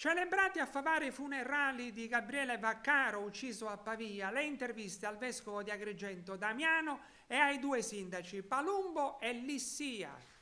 Celebrati a Favara i funerali di Gabriele Vaccaro, ucciso a Pavia, le interviste al vescovo di Agrigento Damiano e ai due sindaci Palumbo e Lissia.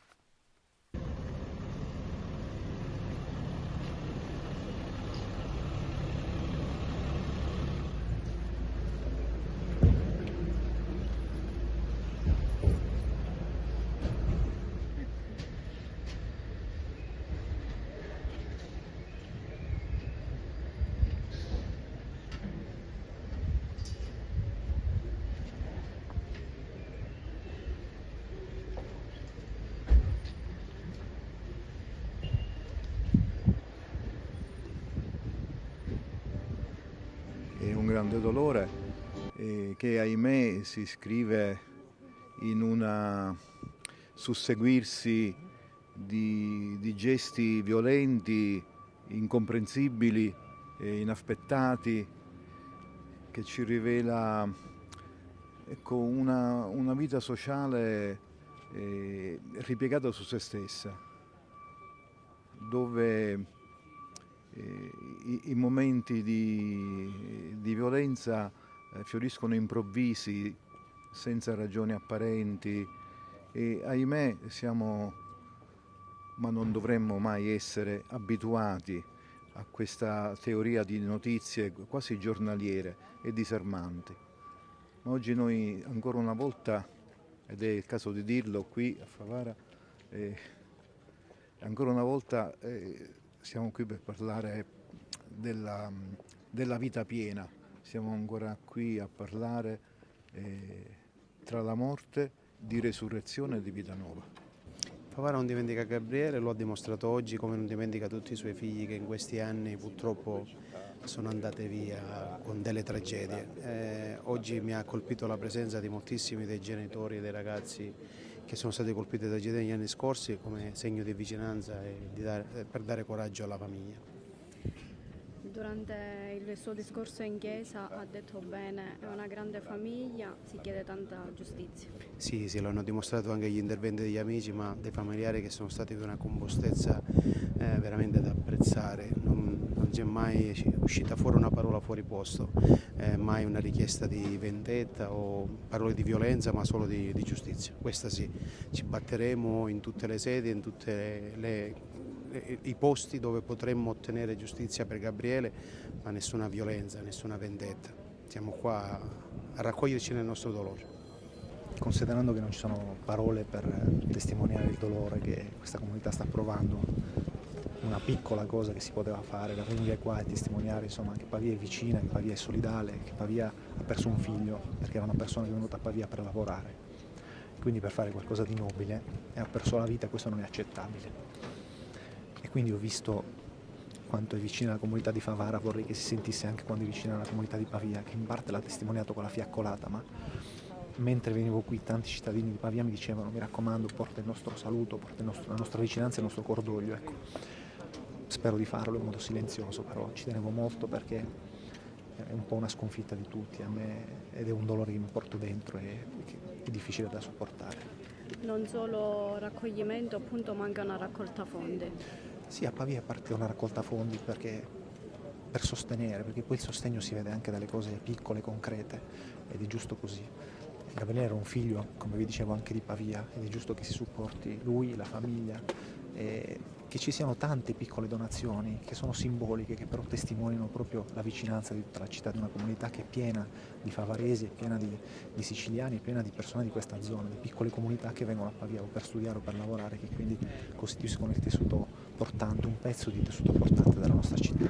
È un grande dolore che ahimè si iscrive in un susseguirsi di gesti violenti, incomprensibili e inaspettati, che ci rivela una vita sociale ripiegata su se stessa, dove i momenti di violenza fioriscono improvvisi, senza ragioni apparenti e ahimè siamo, ma non dovremmo mai essere abituati a questa teoria di notizie quasi giornaliere e disarmanti. Ma oggi noi ancora una volta, ed è il caso di dirlo qui a Favara, ancora una volta siamo qui per parlare della vita piena, siamo ancora qui a parlare tra la morte di resurrezione e di vita nuova. Favara non dimentica Gabriele, lo ha dimostrato oggi, come non dimentica tutti i suoi figli che in questi anni purtroppo sono andate via con delle tragedie. Oggi mi ha colpito la presenza di moltissimi dei genitori e dei ragazzi che sono stati colpiti da tragedie negli anni scorsi come segno di vicinanza e per dare coraggio alla famiglia. Durante il suo discorso in chiesa ha detto bene, è una grande famiglia, si chiede tanta giustizia. Sì, lo hanno dimostrato anche gli interventi degli amici, ma dei familiari che sono stati di una compostezza veramente da apprezzare. Non c'è mai uscita fuori una parola fuori posto, mai una richiesta di vendetta o parole di violenza, ma solo di giustizia. Questa sì, ci batteremo in tutte le sedi, in tutte i posti dove potremmo ottenere giustizia per Gabriele, ma nessuna violenza, nessuna vendetta. Siamo qua a raccoglierci nel nostro dolore. Considerando che non ci sono parole per testimoniare il dolore che questa comunità sta provando, una piccola cosa che si poteva fare era venire qua e testimoniare insomma, che Pavia è vicina, che Pavia è solidale, che Pavia ha perso un figlio perché era una persona che è venuta a Pavia per lavorare, quindi per fare qualcosa di nobile e ha perso la vita, questo non è accettabile. E quindi ho visto quanto è vicina la comunità di Favara, vorrei che si sentisse anche quando è vicina la comunità di Pavia, che in parte l'ha testimoniato con la fiaccolata, ma mentre venivo qui tanti cittadini di Pavia mi dicevano: mi raccomando, porta il nostro saluto, porta la nostra vicinanza e il nostro cordoglio. Ecco. Spero di farlo in modo silenzioso, però ci tenevo molto perché è un po' una sconfitta di tutti a me ed è un dolore che mi porto dentro e che è difficile da sopportare. Non solo raccoglimento, appunto, ma anche una raccolta fondi. Sì, a Pavia è partita una raccolta fondi per sostenere, perché poi il sostegno si vede anche dalle cose piccole, concrete, ed è giusto così. Gabriele era un figlio, come vi dicevo, anche di Pavia, ed è giusto che si supporti lui, la famiglia, e che ci siano tante piccole donazioni che sono simboliche, che però testimoniano proprio la vicinanza di tutta la città, di una comunità che è piena di favaresi, è piena di siciliani, è piena di persone di questa zona, di piccole comunità che vengono a Pavia o per studiare o per lavorare, che quindi costituiscono il tessuto portante, un pezzo di tessuto portante della nostra città.